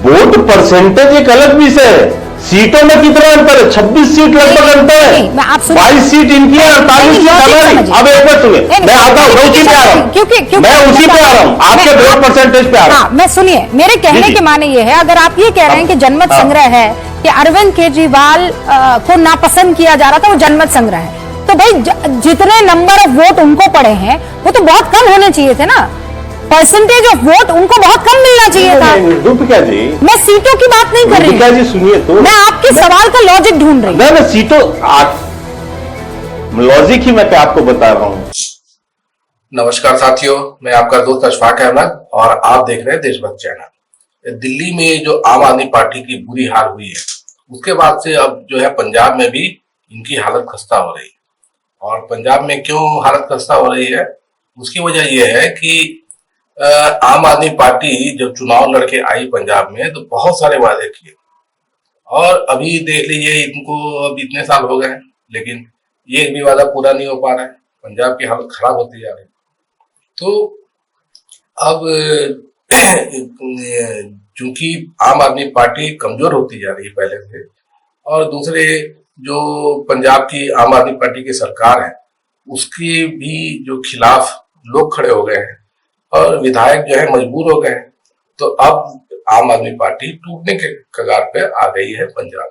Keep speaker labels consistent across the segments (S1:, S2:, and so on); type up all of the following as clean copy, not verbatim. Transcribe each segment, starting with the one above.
S1: Vote percentage एक अलग विषय है, सीटों में कितना अंतर है? 26 सीट लगभग अंतर है। 22 सीट इनकी है, 48 सीट हमारी। अब एक बार सुनिए, मैं आता हूँ, मैं उसी पे आ रहा हूँ, मैं उसी पे आ रहा हूँ, आपके वोट परसेंटेज पे आ रहा हूँ।
S2: मैं सुनिए, मेरे कहने के माने ये है, अगर आप ये कह रहे हैं कि जनमत संग्रह है कि अरविंद केजरीवाल को नापसंद किया जा रहा था, वो जनमत संग्रह है, तो भाई जितने नंबर ऑफ वोट उनको पड़े हैं वो तो बहुत कम होने चाहिए थे ना। परसेंटेज ऑफ वोट उनको बहुत कम मिलना चाहिए था।
S1: रूपिका जी, मैं
S2: सीटों की बात नहीं कर रही।
S1: रूपिका जी सुनिए तो,
S2: मैं आपके सवाल का लॉजिक ढूंढ रही हूँ।
S1: मैं सीटों लॉजिक ही मैं आपको बता रहा हूँ।
S3: नमस्कार साथियों, मैं आपका दोस्त अशफाक अहमद और आप देख रहे हैं देशभक्त चैनल। दिल्ली में जो आम आदमी पार्टी की बुरी हाल हुई है, उसके बाद से अब जो है पंजाब में भी इनकी हालत खस्ता हो रही है। और पंजाब में क्यों हालत खस्ता हो रही है, उसकी वजह यह है कि आम आदमी पार्टी जब चुनाव लड़के आई पंजाब में तो बहुत सारे वादे किए, और अभी देख लीजिए इनको अब इतने साल हो गए लेकिन ये भी वादा पूरा नहीं हो पा रहा है। पंजाब की हालत खराब होती जा रही है। तो अब चूंकि आम आदमी पार्टी कमजोर होती जा रही है पहले से, और दूसरे जो पंजाब की आम आदमी पार्टी की सरकार है उसके भी जो खिलाफ लोग खड़े हो गए हैं और विधायक जो है मजबूर हो गए हैं, तो अब आम आदमी पार्टी टूटने के कगार पे आ गई है पंजाब।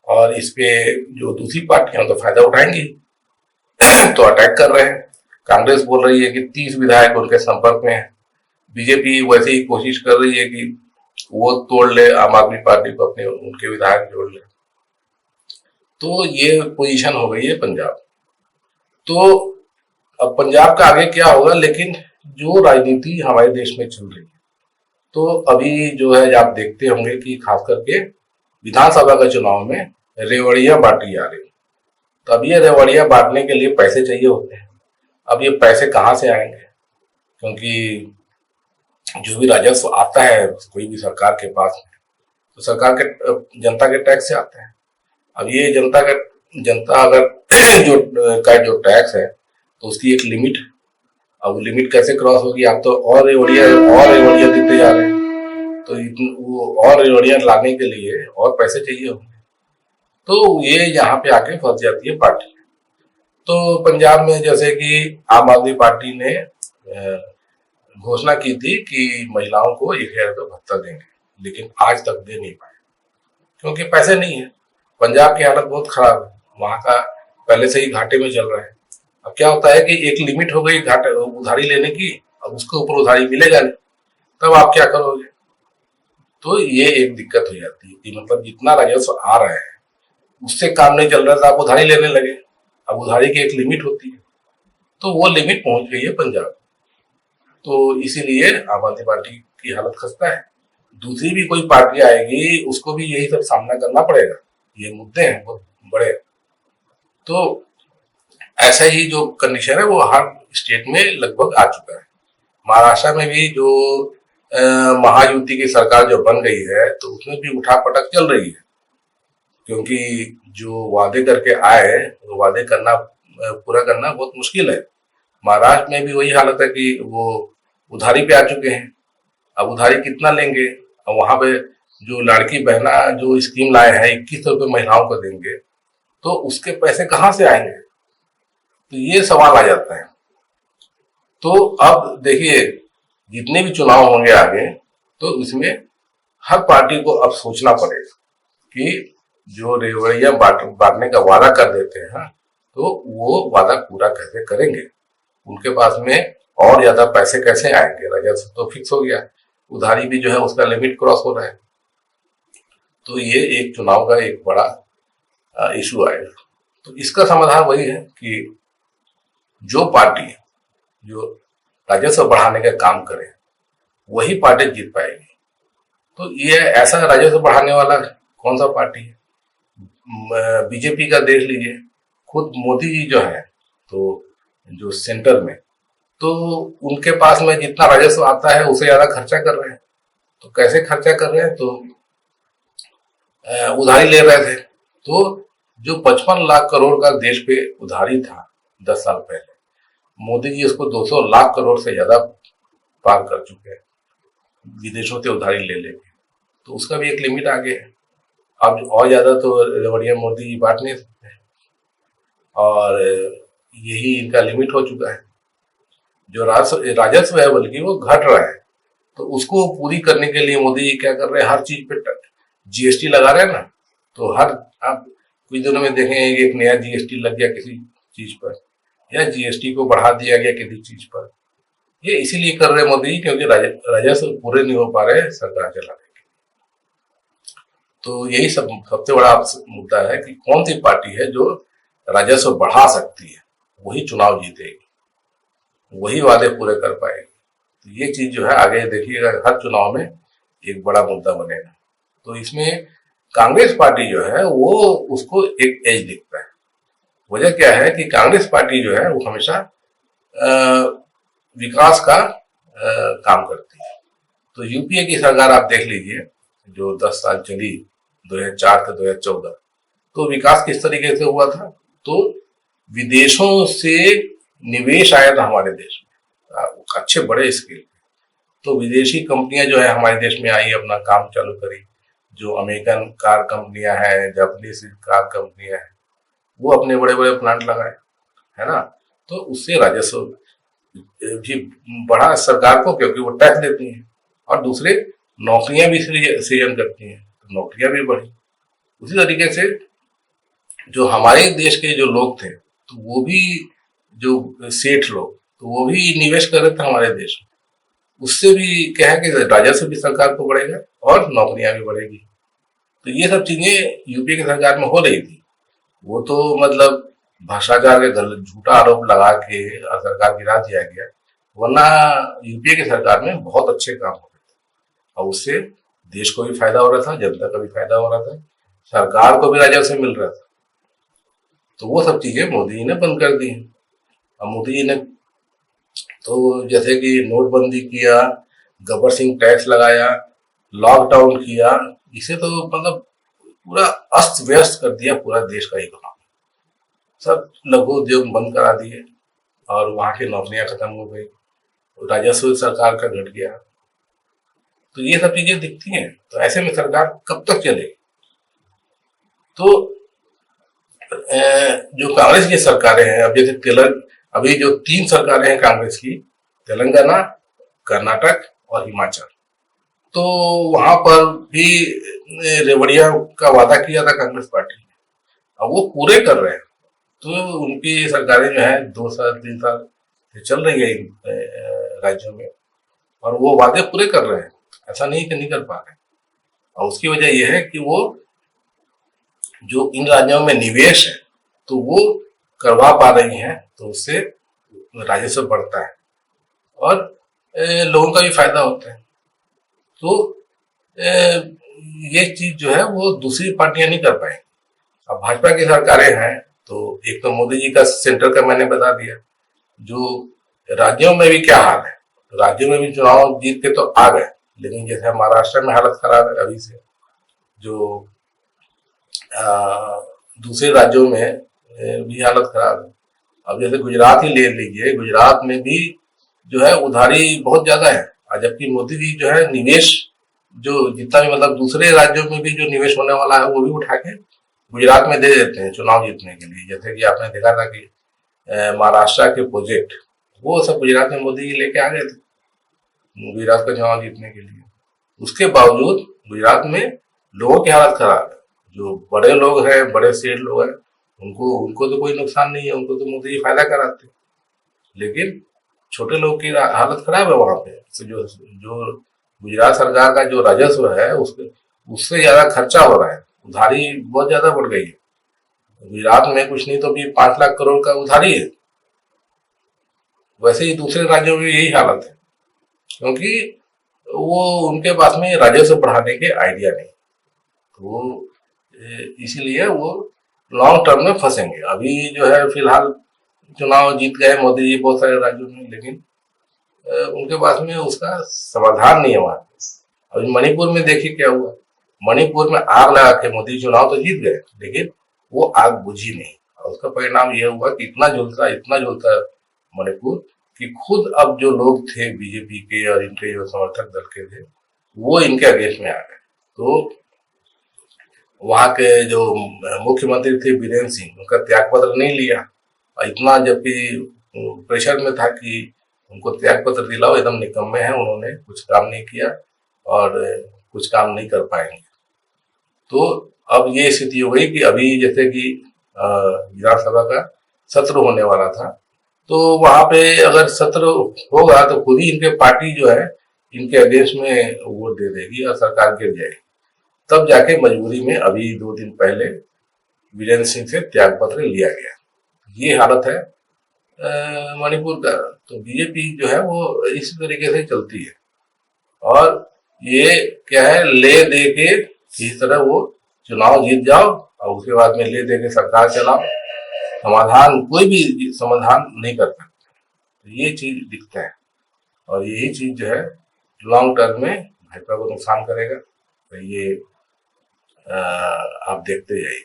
S3: और इस पे जो दूसरी पार्टियां तो फायदा उठाएंगी तो अटैक कर रहे हैं। कांग्रेस बोल रही है कि 30 विधायक उनके संपर्क में है। बीजेपी वैसे ही कोशिश कर रही है कि वो तोड़ ले आम आदमी पार्टी को, अपने उनके विधायक जोड़ ले। तो ये पोजीशन हो गई है पंजाब। तो अब पंजाब का आगे क्या होगा, लेकिन जो राजनीति हमारे देश में चल रही है, तो अभी जो है आप देखते होंगे कि खास करके विधानसभा के चुनाव में रेवड़ियां बांटी जा रही। तो अब ये रेवड़ियां बांटने के लिए पैसे चाहिए होते हैं। अब ये पैसे कहाँ से आएंगे, क्योंकि जो भी राजस्व आता है कोई भी सरकार के पास में, तो सरकार के जनता के टैक्स से आता है। अब ये जनता अगर जो टैक्स है तो उसकी एक लिमिट, अब वो लिमिट कैसे क्रॉस होगी? आप तो और रेवड़ियां देते जा रहे हैं, तो वो और रेवड़ियां लाने के लिए और पैसे चाहिए होंगे। तो ये यहाँ पे आके फंस जाती है पार्टी। तो पंजाब में जैसे कि आम आदमी पार्टी ने घोषणा की थी कि महिलाओं को 1000 रुपये भत्ता देंगे, लेकिन आज तक दे नहीं पाए क्योंकि पैसे नहीं है। पंजाब की हालत बहुत खराब है, वहां का पहले से ही घाटे में चल रहा है। अब क्या होता है कि एक लिमिट हो गई घाटे उधारी लेने की, अब उसके ऊपर उधारी मिलेगा नहीं, तब आप क्या करोगे? तो ये एक दिक्कत हो जाती है कि मतलब जितना राजस्व आ रहा है उससे काम नहीं चल रहा था, आप उधारी लेने लगे। अब उधारी की एक लिमिट होती है, तो वो लिमिट पहुंच गई है पंजाब। तो इसीलिए आम आदमी पार्टी की हालत खस्ता है। दूसरी भी कोई पार्टी आएगी उसको भी यही सब सामना करना पड़ेगा। ये मुद्दे हैं बहुत बड़े। तो ऐसा ही जो कंडीशन है वो हर स्टेट में लगभग आ चुका है। महाराष्ट्र में भी जो महायुति की सरकार जो बन गई है, तो उसमें भी उठापटक चल रही है, क्योंकि जो वादे करके आए वो वादे पूरा करना बहुत मुश्किल है। महाराष्ट्र में भी वही हालत है कि वो उधारी पे आ चुके हैं। अब उधारी कितना लेंगे? अब वहां पे जो लड़की बहना जो स्कीम लाए हैं 21 रुपये महिलाओं को देंगे, तो उसके पैसे कहाँ से आएंगे? तो ये सवाल आ जाता है। तो अब देखिए जितने भी चुनाव होंगे आगे, तो इसमें हर पार्टी को अब सोचना पड़ेगा कि जो रेवड़ियां बांटने का वादा कर देते हैं, तो वो वादा पूरा कैसे करेंगे? उनके पास में और ज्यादा पैसे कैसे आएंगे? राजस्व तो फिक्स हो गया, उधारी भी जो है उसका लिमिट क्रॉस हो रहा है। तो ये एक चुनाव का एक बड़ा इशू आएगा। तो इसका समाधान वही है कि जो पार्टी जो राजस्व बढ़ाने का काम करे वही पार्टी जीत पाएगी। तो ये ऐसा राजस्व बढ़ाने वाला कौन सा पार्टी है? बीजेपी का देख लीजिए, खुद मोदी जी जो है, तो जो सेंटर में, तो उनके पास में जितना राजस्व आता है उससे ज्यादा खर्चा कर रहे हैं। तो कैसे खर्चा कर रहे हैं? तो उधारी ले रहे थे। तो जो 55 लाख करोड़ का देश पे उधारी था 10 साल पहले, मोदी जी उसको 200 लाख करोड़ से ज्यादा पार कर चुके हैं विदेशों से उधारी ले लेके। तो उसका भी एक लिमिट आ गया है। अब और ज्यादा तो रेवड़िया मोदी बांट नहीं सकते हैं, और यही इनका लिमिट हो चुका है। जो राजस्व है बल्कि वो घट रहा है, तो उसको पूरी करने के लिए मोदी जी क्या कर रहे हैं, हर चीज पे जीएसटी लगा रहे हैं ना। तो हर आप कुछ दिनों में देखेंगे एक नया जीएसटी लग गया किसी चीज पर, या जीएसटी को बढ़ा दिया गया किसी चीज पर। ये इसीलिए कर रहे हैं मोदी जी क्योंकि राजस्व पूरे नहीं हो पा रहे सरकार चलाने के। तो यही सबसे बड़ा मुद्दा है कि कौन सी पार्टी है जो राजस्व बढ़ा सकती है, वही चुनाव जीतेगी, वही वादे पूरे कर पाएगी। तो ये चीज जो है आगे देखिएगा हर चुनाव में एक बड़ा मुद्दा बनेगा। तो इसमें कांग्रेस पार्टी जो है वो उसको एक एज दिखता है। वजह क्या है कि कांग्रेस पार्टी जो है वो हमेशा विकास का काम करती है। तो यूपीए की सरकार आप देख लीजिए जो 10 साल चली 2004 से 2014, तो विकास किस तरीके से हुआ था। तो विदेशों से निवेश आया था हमारे देश में अच्छे बड़े स्केल पे। तो विदेशी कंपनियां जो है हमारे देश में आई, अपना काम चालू करी। जो अमेरिकन कार कंपनियां हैं, जापानीज कार कंपनियां हैं, वो अपने बड़े बड़े प्लांट लगाए, है ना। तो उससे राजस्व भी बढ़ा सरकार को क्योंकि वो टैक्स देती हैं, और दूसरे नौकरियां भी सृजन करती हैं, तो नौकरियां भी बढ़ी। उसी तरीके से जो हमारे देश के जो लोग थे, तो वो भी जो सेठ लोग, तो वो भी निवेश कर रहे थे हमारे देश में। उससे भी क्या है कि राजस्व भी सरकार को बढ़ेगा और नौकरियां भी बढ़ेगी। तो ये सब चीजें यूपीए की सरकार में हो रही थी। वो तो मतलब भ्रष्टाचार के झूठा आरोप लगा के सरकार गिरा दिया गया, वरना यूपीए की सरकार में बहुत अच्छे काम हो रहे थे, और उससे देश को भी फायदा हो रहा था, जनता को भी फायदा हो रहा था, सरकार को भी राजस्व मिल रहा था। तो वो सब चीजें मोदी जी ने बंद कर दी। अब मोदी जी ने तो जैसे कि नोटबंदी किया, गब्बर सिंह टैक्स लगाया, लॉकडाउन किया, इसे तो मतलब पूरा अस्त व्यस्त कर दिया पूरा देश का इकोनॉमी। सब लघु उद्योग बंद करा दिए और वहां की नौकरियां खत्म हो गई, राजस्व सरकार का घट गया। तो ये सब चीजें दिखती हैं। तो ऐसे में सरकार कब तक चलेगी। तो जो कांग्रेस की सरकारें हैं, अब जैसे अभी जो 3 सरकारें हैं कांग्रेस की, तेलंगाना, कर्नाटक और हिमाचल, तो वहां पर भी रेवड़िया का वादा किया था कांग्रेस पार्टी ने, अब वो पूरे कर रहे हैं। तो उनकी सरकारें जो है 2 साल 3 साल से चल रही है इन राज्यों में, और वो वादे पूरे कर रहे हैं, ऐसा नहीं कि नहीं कर पा रहे। और उसकी वजह यह है कि वो जो इन राज्यों में निवेश है तो वो करवा पा रही हैं, तो उससे राजस्व बढ़ता है और लोगों का भी फायदा होता है। तो ये चीज जो है वो दूसरी पार्टियां नहीं कर पाएंगी। अब भाजपा की सरकारें हैं, तो एक तो मोदी जी का सेंटर का मैंने बता दिया, जो राज्यों में भी क्या हाल है। तो राज्यों में भी चुनाव जीत के तो आ गए, लेकिन जैसे महाराष्ट्र में हालत खराब है अभी से, जो दूसरे राज्यों में भी हालत खराब है। अब जैसे गुजरात ही ले लीजिए, गुजरात में भी जो है उधारी बहुत ज्यादा है, और जबकि मोदी जी जो है निवेश जो जितना भी मतलब दूसरे राज्यों में भी जो निवेश होने वाला है वो भी उठा के गुजरात में दे देते हैं चुनाव जीतने के लिए। जैसे कि आपने देखा था कि महाराष्ट्र के प्रोजेक्ट वो सब गुजरात में मोदी जी लेके आ गए थे गुजरात का चुनाव जीतने के लिए। उसके बावजूद गुजरात में लोगों की हालत खराब है। जो बड़े लोग हैं, बड़े सेठ लोग हैं, उनको तो कोई नुकसान नहीं है, उनको तो मोदी जी फायदा कराते हैं, लेकिन छोटे लोग की हालत खराब है वहां पे। तो जो गुजरात सरकार का जो राजस्व है उससे ज्यादा खर्चा हो रहा है, उधारी बहुत ज्यादा बढ़ गई है। गुजरात में कुछ नहीं तो भी 5 लाख करोड़ का उधारी है। वैसे ही दूसरे राज्यों में यही हालत है, क्योंकि वो उनके पास में राजस्व बढ़ाने के आइडिया नहीं, तो इसीलिए वो लॉन्ग टर्म में फंसेंगे। अभी जो है फिलहाल चुनाव जीत गए मोदी जी बहुत सारे राज्यों में, लेकिन उनके पास में उसका समाधान नहीं है वहां पे। अभी मणिपुर में देखिए क्या हुआ, मणिपुर में आग लगा के मोदी चुनाव तो जीत गए, लेकिन वो आग बुझी नहीं, और उसका परिणाम यह हुआ कि इतना जलता मणिपुर कि खुद अब जो लोग थे बीजेपी के और इनके जो समर्थक दल के थे वो इनके अगेंस्ट में आ गए। तो वहां के जो मुख्यमंत्री थे बीरेन्द्र सिंह, उनका त्यागपत्र नहीं लिया, और इतना जबकि प्रेशर में था कि उनको त्यागपत्र दिलाओ, एकदम निकम्मे हैं, उन्होंने कुछ काम नहीं किया और कुछ काम नहीं कर पाएंगे। तो अब ये स्थिति हो गई कि अभी जैसे कि विधानसभा का सत्र होने वाला था, तो वहां पे अगर सत्र होगा तो खुद ही इनके पार्टी जो है इनके अगेंस्ट में वोट दे देगी और सरकार गिर जाएगी। तब जाके मजबूरी में अभी 2 दिन पहले वीरेंद्र सिंह से त्यागपत्र लिया गया। ये हालत है मणिपुर का। तो बीजेपी जो है वो इसी तरीके से चलती है, और ये क्या है, ले दे के इस तरह वो चुनाव जीत जाओ और उसके बाद में ले दे के सरकार चलाओ, समाधान कोई भी समाधान नहीं कर सकते। ये चीज दिखता है, और यही चीज जो है लॉन्ग टर्म में भाजपा को नुकसान करेगा। तो ये आप देखते जाइए।